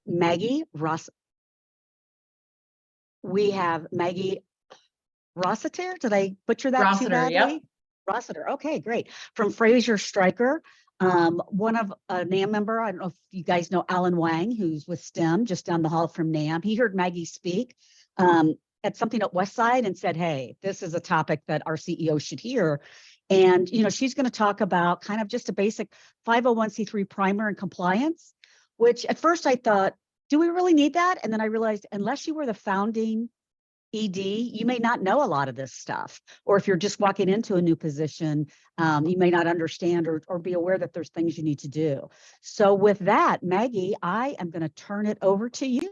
Maggie Rossiter. We have Maggie Rossiter. Did I butcher that Rossiter, too badly? yep. Rossiter. Okay, great. From Fraser Stryker, one of a NAM member. I don't know if you guys know Alan Wang, who's with STEM just down the hall from NAM. He heard Maggie speak at something at Westside and said, hey, this is a topic that our CEO should hear. And, she's going to talk about kind of just a basic 501c3 primer and compliance, which at first I thought, do we really need that? And then I realized, unless you were the founding ED, you may not know a lot of this stuff. Or if you're just walking into a new position, you may not understand or be aware that there's things you need to do. So with that, Maggie, I am going to turn it over to you.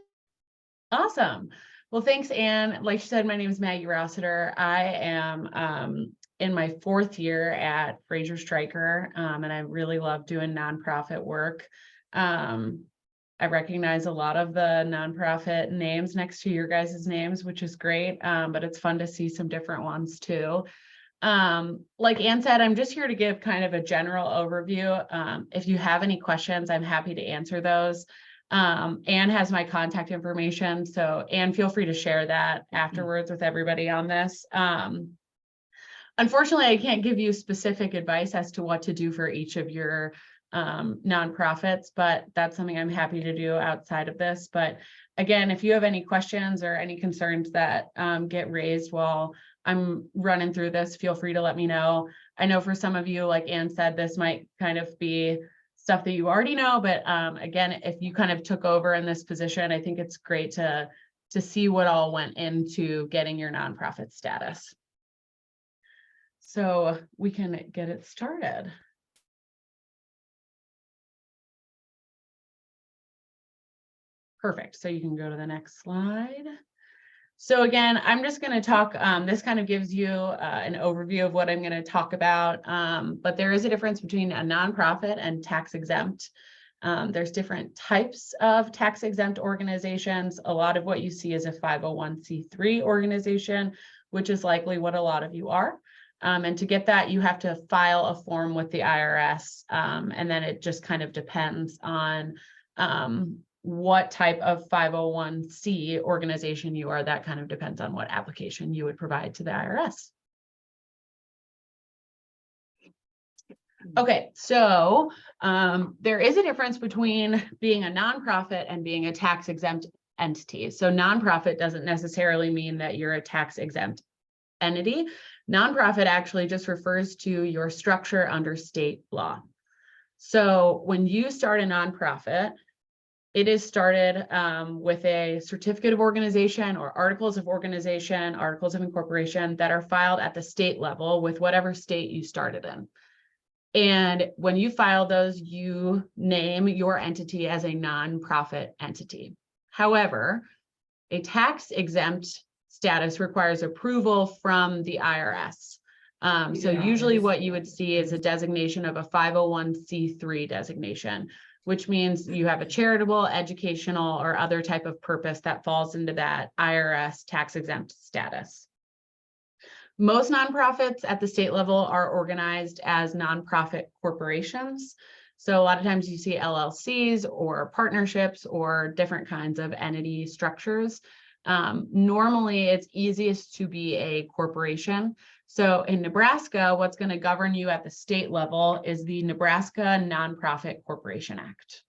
Awesome. Well, thanks, Anne. Like she said, my name is Maggie Rossiter. I am in my 4th year at Fraser Stryker, and I really love doing nonprofit work. I recognize a lot of the nonprofit names next to your guys' names, which is great, but it's fun to see some different ones too. Like Anne said, I'm just here to give kind of a general overview. If you have any questions, I'm happy to answer those. Anne has my contact information, so Anne, feel free to share that afterwards with everybody on this. Unfortunately, I can't give you specific advice as to what to do for each of your nonprofits, but that's something I'm happy to do outside of this. But again, if you have any questions or any concerns that get raised while I'm running through this, feel free to let me know. I know for some of you, like Anne said, this might kind of be stuff that you already know, but again, if you kind of took over in this position, I think it's great to see what all went into getting your nonprofit status. So we can get it started. Perfect. So you can go to the next slide. So again, I'm just going to talk, this kind of gives you an overview of what I'm going to talk about, but there is a difference between a nonprofit and tax exempt. There's different types of tax exempt organizations. A lot of what you see is a 501c3 organization, which is likely what a lot of you are. And to get that, you have to file a form with the IRS, and then it just kind of depends on what type of 501c organization you are. That kind of depends on what application you would provide to the IRS. Okay, so there is a difference between being a nonprofit and being a tax exempt entity. So nonprofit doesn't necessarily mean that you're a tax exempt entity. Nonprofit actually just refers to your structure under state law. So when you start a nonprofit, it is started with a certificate of organization or articles of organization, articles of incorporation that are filed at the state level with whatever state you started in. And when you file those, you name your entity as a nonprofit entity. However, a tax exempt status requires approval from the IRS. So usually what you would see is a designation of a 501c3 designation, which means you have a charitable, educational, or other type of purpose that falls into that IRS tax exempt status. Most nonprofits at the state level are organized as nonprofit corporations. So a lot of times you see LLCs or partnerships or different kinds of entity structures. Normally it's easiest to be a corporation. So in Nebraska, what's going to govern you at the state level is the Nebraska Nonprofit Corporation Act.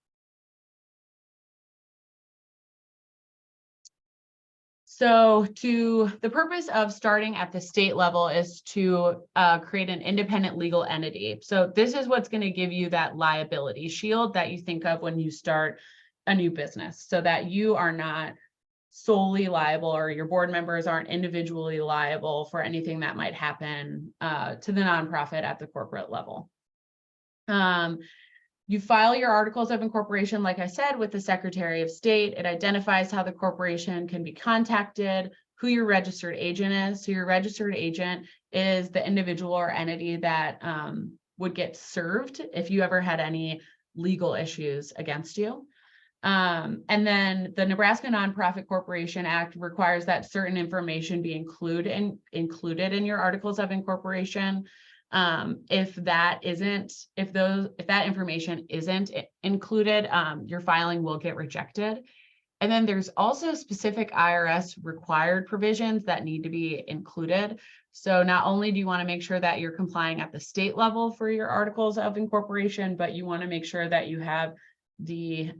So the purpose of starting at the state level is to create an independent legal entity. So this is what's going to give you that liability shield that you think of when you start a new business, so that you are not solely liable, or your board members aren't individually liable for anything that might happen to the nonprofit at the corporate level. You file your articles of incorporation, like I said, with the Secretary of State. It identifies how the corporation can be contacted, who your registered agent is. So your registered agent is the individual or entity that would get served if you ever had any legal issues against you. And then the Nebraska Nonprofit Corporation Act requires that certain information be included in your articles of incorporation. If that information isn't included, your filing will get rejected. And then there's also specific IRS required provisions that need to be included. So not only do you want to make sure that you're complying at the state level for your articles of incorporation, but you want to make sure that you have the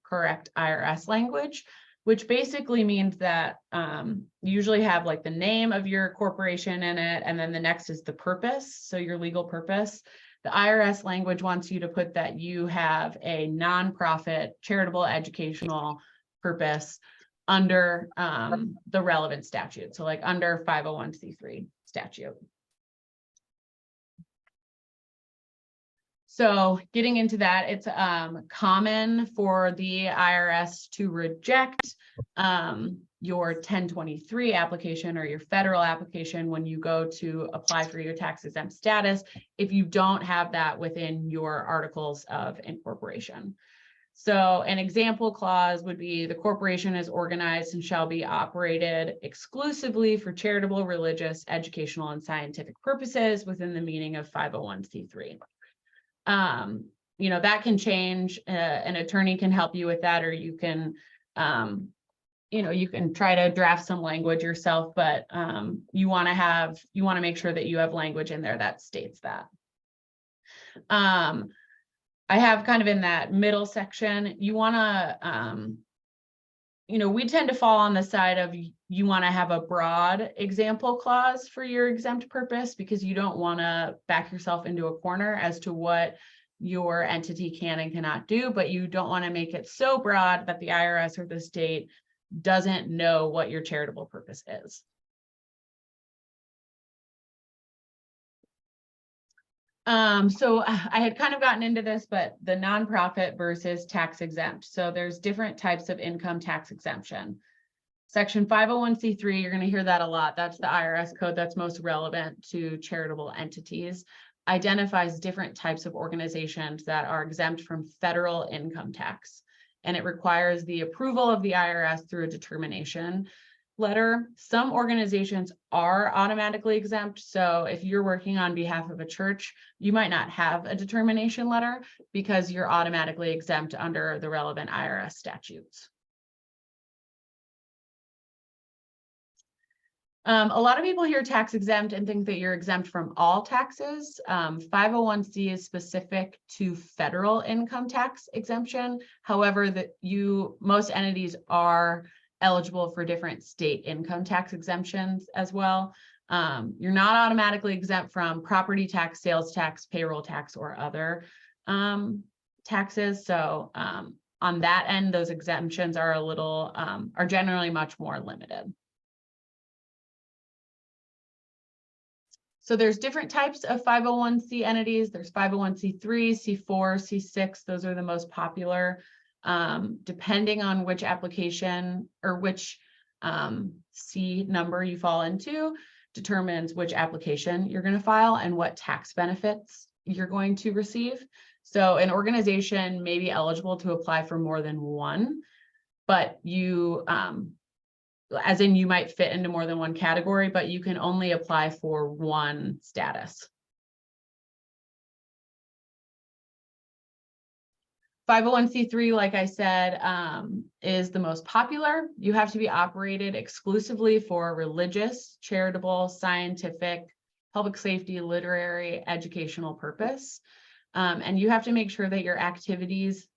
correct IRS language, which basically means that you usually have like the name of your corporation in it, and then the next is the purpose, so your legal purpose. The IRS language wants you to put that you have a nonprofit, charitable, educational purpose under the relevant statute, so like under 501c3 statute. So getting into that, it's common for the IRS to reject your 1023 application or your federal application when you go to apply for your tax exempt status if you don't have that within your articles of incorporation. So an example clause would be the corporation is organized and shall be operated exclusively for charitable, religious, educational, and scientific purposes within the meaning of 501c3. You know, that can change. An attorney can help you with that, or you can, you know, you can try to draft some language yourself, but you want to make sure that you have language in there that states that. I have kind of in that middle section, you want to, you know, we tend to fall on the side of you want to have a broad example clause for your exempt purpose because you don't want to back yourself into a corner as to what your entity can and cannot do, but you don't want to make it so broad that the IRS or the state doesn't know what your charitable purpose is. So I had kind of gotten into this, but the nonprofit versus tax exempt. So there's different types of income tax exemption. Section 501c3, you're going to hear that a lot. That's the IRS code that's most relevant to charitable entities. Identifies different types of organizations that are exempt from federal income tax. And it requires the approval of the IRS through a determination letter. Some organizations are automatically exempt. So if you're working on behalf of a church, you might not have a determination letter because you're automatically exempt under the relevant IRS statutes. A lot of people hear tax exempt and think that you're exempt from all taxes. 501c is specific to federal income tax exemption. However, most entities are eligible for different state income tax exemptions as well. You're not automatically exempt from property tax, sales tax, payroll tax, or other taxes. So on that end, those exemptions are are generally much more limited. So there's different types of 501c entities. There's 501c3, C4, C6. Those are the most popular. Depending on which application or which C number you fall into determines which application you're going to file and what tax benefits you're going to receive. So an organization may be eligible to apply for more than one, but you, as in you might fit into more than one category, but you can only apply for one status. 501c3, like I said, is the most popular. You have to be operated exclusively for religious, charitable, scientific, public safety, literary, educational purpose. And you have to make sure that your activities,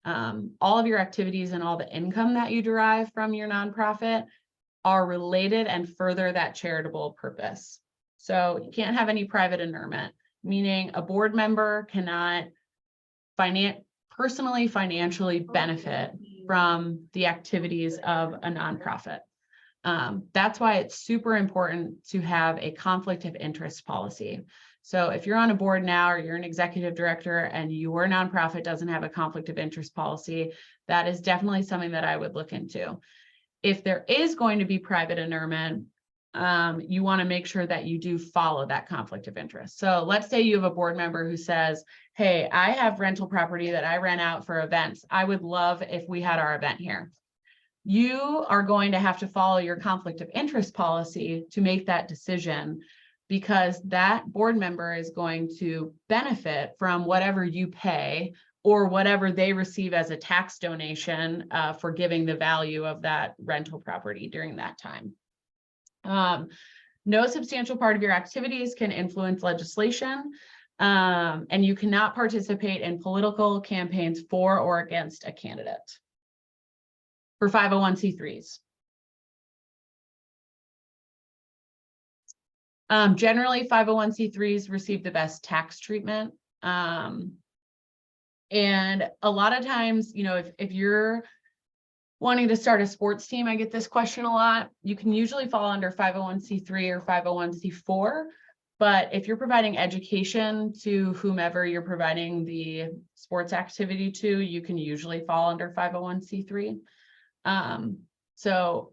all of your activities and all the income that you derive from your nonprofit are related and further that charitable purpose. So you can't have any private inurement, meaning a board member cannot personally financially benefit from the activities of a nonprofit. That's why it's super important to have a conflict of interest policy. So if you're on a board now or you're an executive director and your nonprofit doesn't have a conflict of interest policy, that is definitely something that I would look into. If there is going to be private inurement, you want to make sure that you do follow that conflict of interest. So let's say you have a board member who says, hey, I have rental property that I rent out for events. I would love if we had our event here. You are going to have to follow your conflict of interest policy to make that decision because that board member is going to benefit from whatever you pay or whatever they receive as a tax donation for giving the value of that rental property during that time. No substantial part of your activities can influence legislation, and you cannot participate in political campaigns for or against a candidate. For 501c3s. Generally, 501c3s receive the best tax treatment. And a lot of times, you know, if you're wanting to start a sports team, I get this question a lot. You can usually fall under 501c3 or 501c4. But if you're providing education to whomever you're providing the sports activity to, you can usually fall under 501c3. So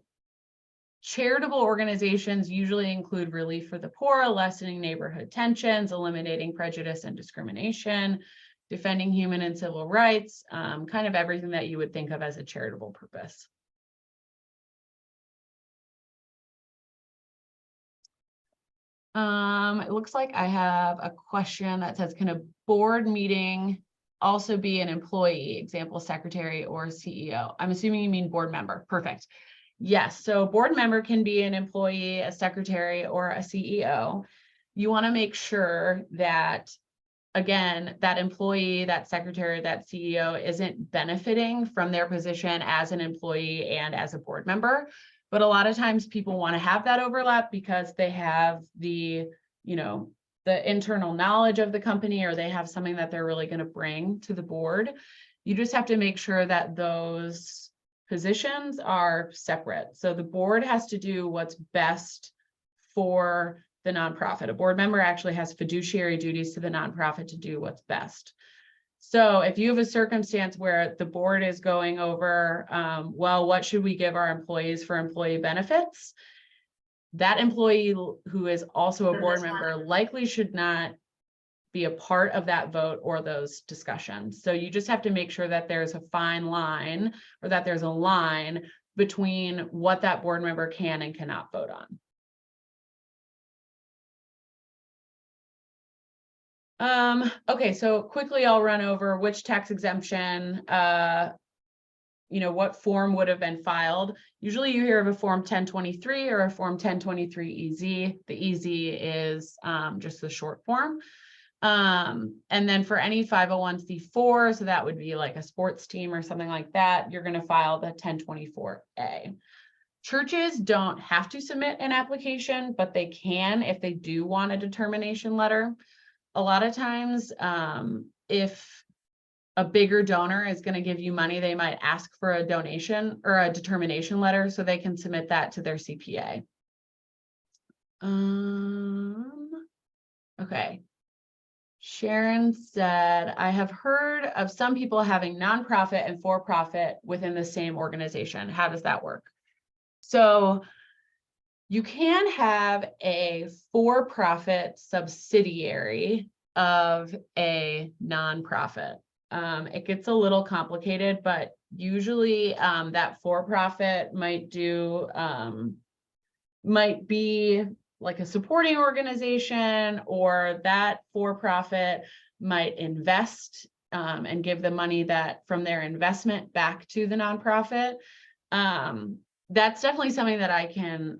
charitable organizations usually include relief for the poor, lessening neighborhood tensions, eliminating prejudice and discrimination, defending human and civil rights, kind of everything that you would think of as a charitable purpose. It looks like I have a question that says, can a board meeting also be an employee, example, secretary or CEO? I'm assuming you mean board member. Perfect. Yes, so board member can be an employee, a secretary, or a CEO. You want to make sure that, again, that employee, that secretary, that CEO isn't benefiting from their position as an employee and as a board member. But a lot of times people want to have that overlap because they have the, you know, the internal knowledge of the company, or they have something that they're really going to bring to the board. You just have to make sure that those positions are separate. So the board has to do what's best for the nonprofit. A board member actually has fiduciary duties to the nonprofit to do what's best. So if you have a circumstance where the board is going over, well, what should we give our employees for employee benefits? That employee who is also a board member likely should not be a part of that vote or those discussions. So you just have to make sure that there's a fine line, or that there's a line between what that board member can and cannot vote on. Okay, so quickly I'll run over which tax exemption, you know, what form would have been filed. Usually you hear of a form 1023 or a form 1023 EZ. The EZ is just the short form. And then for any 501c4, so that would be like a sports team or something like that, you're going to file the 1024A. Churches don't have to submit an application, but they can if they do want a determination letter. A lot of times, if a bigger donor is going to give you money, they might ask for a donation or a determination letter so they can submit that to their CPA. Okay. Sharon said, I have heard of some people having nonprofit and for-profit within the same organization. How does that work? So you can have a for-profit subsidiary of a nonprofit. It gets a little complicated, but usually that for-profit might be like a supporting organization, or that for-profit might invest and give the money that from their investment back to the nonprofit. That's definitely something that I can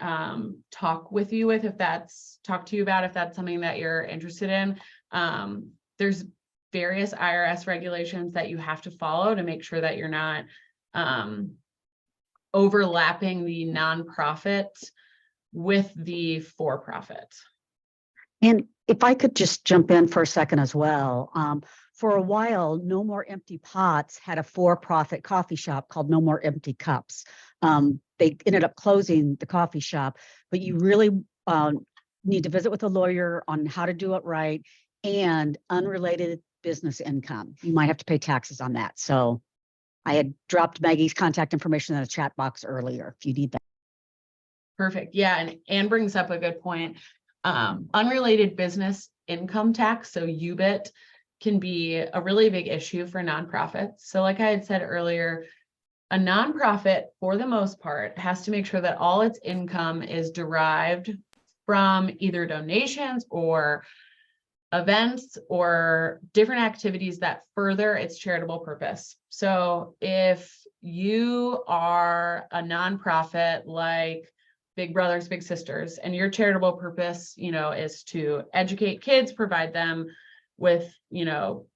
talk to you about if that's something that you're interested in. There's various IRS regulations that you have to follow to make sure that you're not overlapping the nonprofit with the for-profit. And if I could just jump in for a second as well. For a while, No More Empty Pots had a for-profit coffee shop called No More Empty Cups. They ended up closing the coffee shop, but you really need to visit with a lawyer on how to do it right, and unrelated business income. You might have to pay taxes on that. So I had dropped Maggie's contact information in the chat box earlier if you need that. Perfect. Yeah, and Anne brings up a good point. Unrelated business income tax, so UBIT, can be a really big issue for nonprofits. So like I had said earlier, a nonprofit, for the most part, has to make sure that all its income is derived from either donations or events or different activities that further its charitable purpose. So if you are a nonprofit like Big Brothers Big Sisters, and your charitable purpose, is to educate kids, provide them with,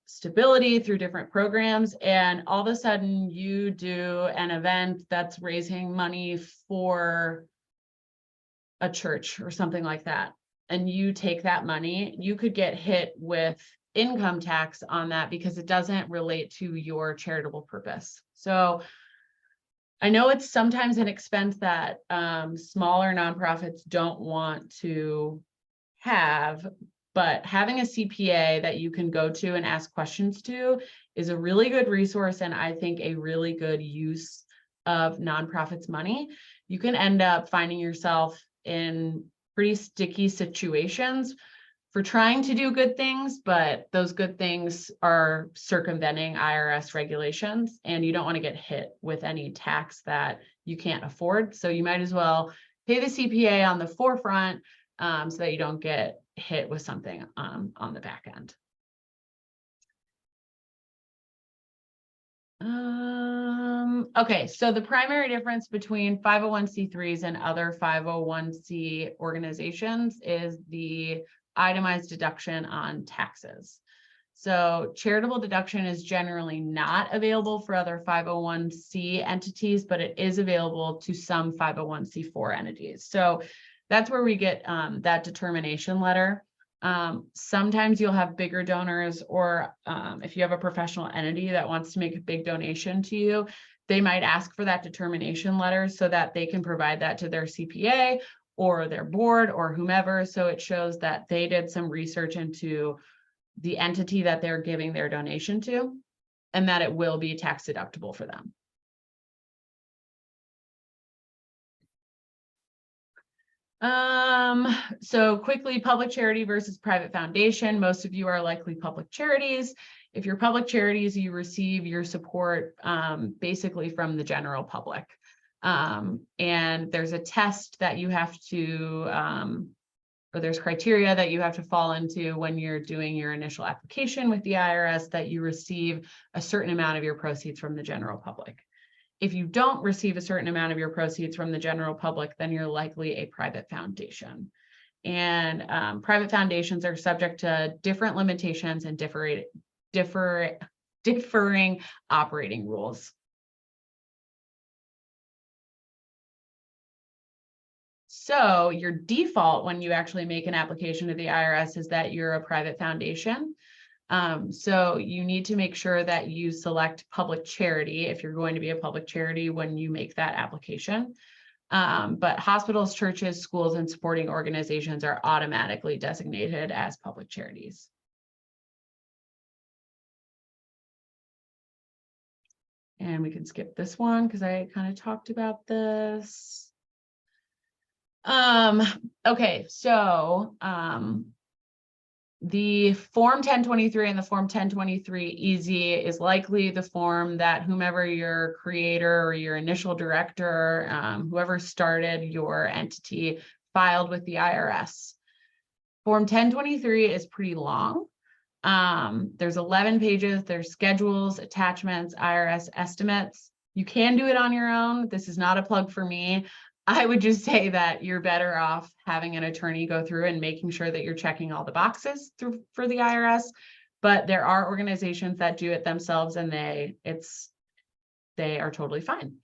stability through different programs, and all of a sudden you do an event that's raising money for a church or something like that, and you take that money, you could get hit with income tax on that because it doesn't relate to your charitable purpose. So I know it's sometimes an expense that smaller nonprofits don't want to have, but having a CPA that you can go to and ask questions to is a really good resource, and I think a really good use of nonprofits' money. You can end up finding yourself in pretty sticky situations for trying to do good things, but those good things are circumventing IRS regulations, and you don't want to get hit with any tax that you can't afford. So you might as well pay the CPA on the forefront so that you don't get hit with something on the back end. Okay, so the primary difference between 501c3s and other 501c organizations is the itemized deduction on taxes. So charitable deduction is generally not available for other 501c entities, but it is available to some 501c4 entities. So that's where we get that determination letter. Sometimes you'll have bigger donors, or if you have a professional entity that wants to make a big donation to you, they might ask for that determination letter so that they can provide that to their CPA or their board or whomever. So it shows that they did some research into the entity that they're giving their donation to, and that it will be tax deductible for them. So quickly, public charity versus private foundation. Most of you are likely public charities. If you're public charities, you receive your support basically from the general public. And there's a test that you have to, or there's criteria that you have to fall into when you're doing your initial application with the IRS, that you receive a certain amount of your proceeds from the general public. If you don't receive a certain amount of your proceeds from the general public, then you're likely a private foundation. And private foundations are subject to different limitations and differing operating rules. So your default when you actually make an application to the IRS is that you're a private foundation. So you need to make sure that you select public charity if you're going to be a public charity when you make that application. But hospitals, churches, schools, and supporting organizations are automatically designated as public charities. And we can skip this one because I kind of talked about this. Okay, so the Form 1023 and the Form 1023 EZ is likely the form that whomever your creator or your initial director, whoever started your entity, filed with the IRS. Form 1023 is pretty long. There's 11 pages, there's schedules, attachments, IRS estimates. You can do it on your own. This is not a plug for me. I would just say that you're better off having an attorney go through and making sure that you're checking all the boxes for the IRS. But there are organizations that do it themselves, and they are totally fine.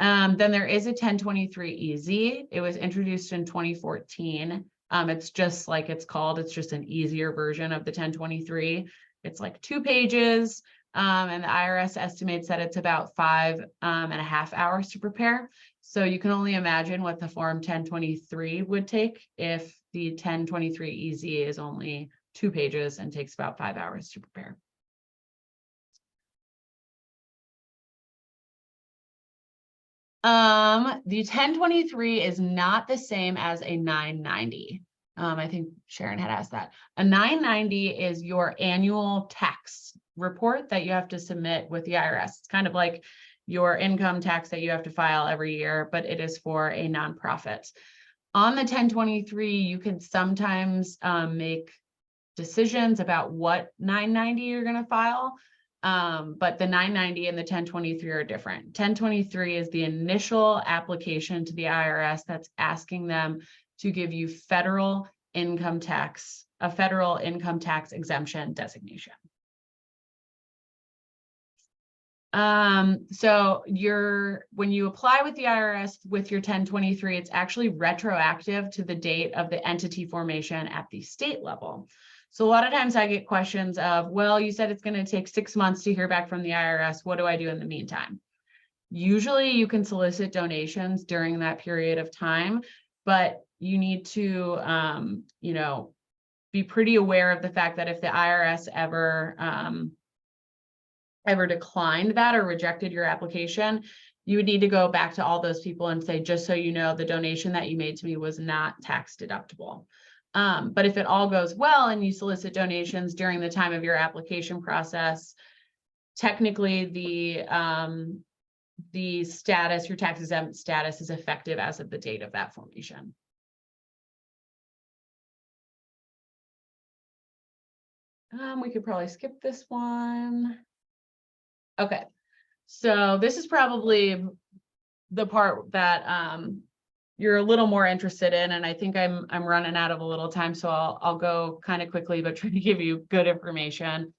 Then there is a 1023 EZ. It was introduced in 2014. It's just like it's called. It's just an easier version of the 1023. It's like 2 pages. And the IRS estimates that it's about 5.5 hours to prepare. So you can only imagine what the Form 1023 would take if the 1023 EZ is only 2 pages and takes about 5 hours to prepare. The 1023 is not the same as a 990. I think Sharon had asked that. A 990 is your annual tax report that you have to submit with the IRS. It's kind of like your income tax that you have to file every year, but it is for a nonprofit. On the 1023, you can sometimes make decisions about what 990 you're going to file. But the 990 and the 1023 are different. 1023 is the initial application to the IRS that's asking them to give you a federal income tax exemption designation. So when you apply with the IRS with your 1023, it's actually retroactive to the date of the entity formation at the state level. So a lot of times I get questions of, well, you said it's going to take 6 months to hear back from the IRS. What do I do in the meantime? Usually you can solicit donations during that period of time, but you need to, be pretty aware of the fact that if the IRS ever declined that or rejected your application, you would need to go back to all those people and say, just so you know, the donation that you made to me was not tax deductible. But if it all goes well and you solicit donations during the time of your application process, technically the status, your tax exempt status, is effective as of the date of that formation. We could probably skip this one. Okay, so this is probably the part that you're a little more interested in, and I think I'm running out of a little time, so I'll go kind of quickly, but try to give you good information.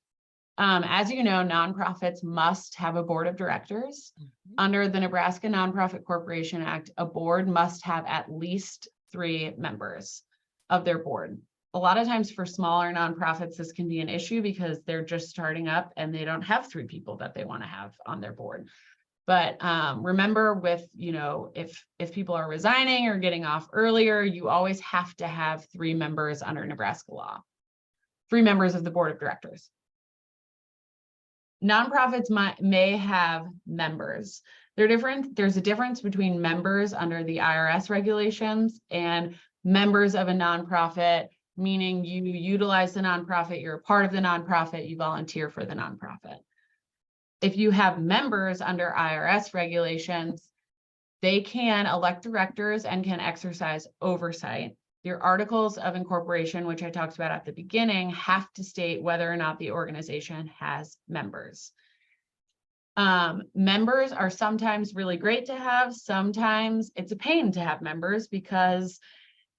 As you know, nonprofits must have a board of directors. Mm-hmm. Under the Nebraska Nonprofit Corporation Act, a board must have at least 3 members of their board. A lot of times for smaller nonprofits, this can be an issue because they're just starting up and they don't have 3 people that they want to have on their board. But remember, with, if people are resigning or getting off earlier, you always have to have 3 members under Nebraska law, 3 members of the board of directors. Nonprofits may have members. They're different. There's a difference between members under the IRS regulations and members of a nonprofit, meaning you utilize the nonprofit, you're a part of the nonprofit, you volunteer for the nonprofit. If you have members under IRS regulations, they can elect directors and can exercise oversight. Your articles of incorporation, which I talked about at the beginning, have to state whether or not the organization has members. Members are sometimes really great to have. Sometimes it's a pain to have members, because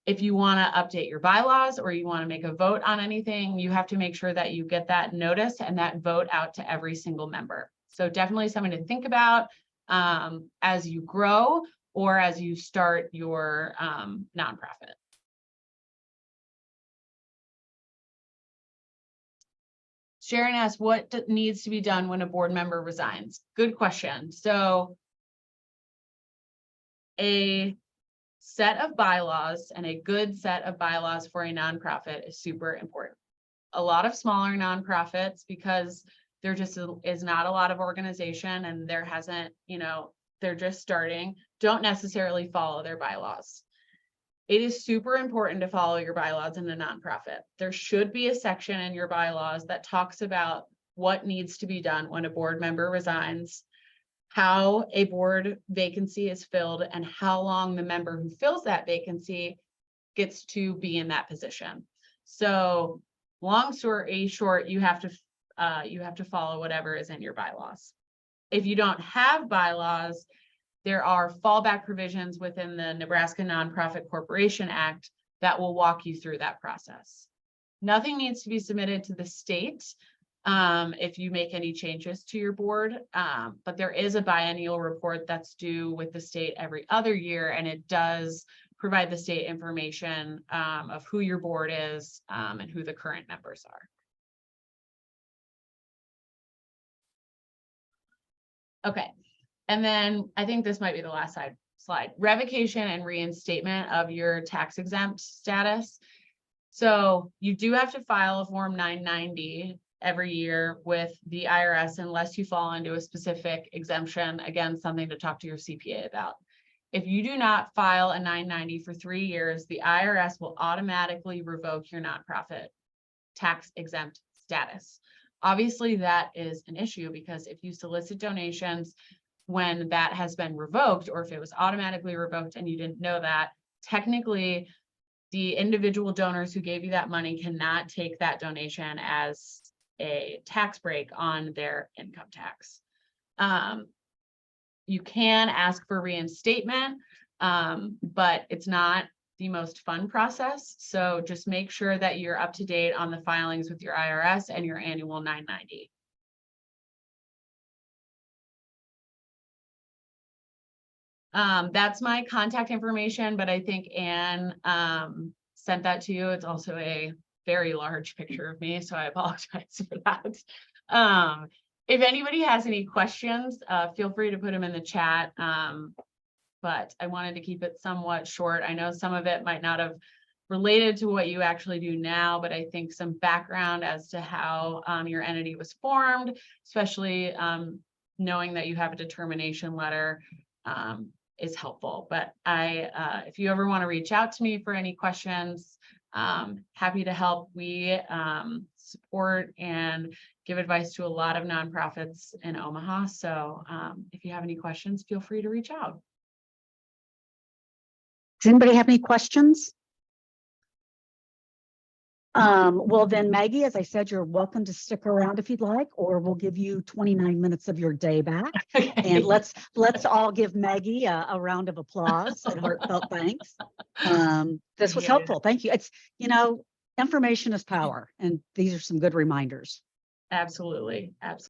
if you want to update your bylaws or you want to make a vote on anything, you have to make sure that you get that notice and that vote out to every single member. So definitely something to think about as you grow or as you start your nonprofit. Sharon asked, what needs to be done when a board member resigns? Good question. So a set of bylaws, and a good set of bylaws for a nonprofit, is super important. A lot of smaller nonprofits, because there just is not a lot of organization and there hasn't, they're just starting, don't necessarily follow their bylaws. It is super important to follow your bylaws in a nonprofit. There should be a section in your bylaws that talks about what needs to be done when a board member resigns, how a board vacancy is filled, and how long the member who fills that vacancy gets to be in that position. So long story short, you have to follow whatever is in your bylaws. If you don't have bylaws, there are fallback provisions within the Nebraska Nonprofit Corporation Act that will walk you through that process. Nothing needs to be submitted to the state if you make any changes to your board, but there is a biennial report that's due with the state every other year, and it does provide the state information of who your board is and who the current members are. Okay. And then I think this might be the last slide. Revocation and reinstatement of your tax exempt status. So you do have to file a Form 990 every year with the IRS unless you fall into a specific exemption. Again, something to talk to your CPA about. If you do not file a 990 for 3 years, the IRS will automatically revoke your nonprofit tax exempt status. Obviously, that is an issue, because if you solicit donations when that has been revoked, or if it was automatically revoked and you didn't know that, technically the individual donors who gave you that money cannot take that donation as a tax break on their income tax. You can ask for reinstatement, but it's not the most fun process. So just make sure that you're up to date on the filings with your IRS and your annual 990. That's my contact information, but I think Anne sent that to you. It's also a very large picture of me, so I apologize for that. If anybody has any questions, feel free to put them in the chat. But I wanted to keep it somewhat short. I know some of it might not have related to what you actually do now, but I think some background as to how your entity was formed, especially knowing that you have a determination letter, is helpful. But if you ever want to reach out to me for any questions, happy to help. We support and give advice to a lot of nonprofits in Omaha. So if you have any questions, feel free to reach out. Does anybody have any questions? Well then, Maggie, as I said, you're welcome to stick around if you'd like, or we'll give you 29 minutes of your day back. Okay. And let's all give Maggie a round of applause and heartfelt thanks. This was helpful. Thank you. It's, information is power, and these are some good reminders. Absolutely. Absolutely.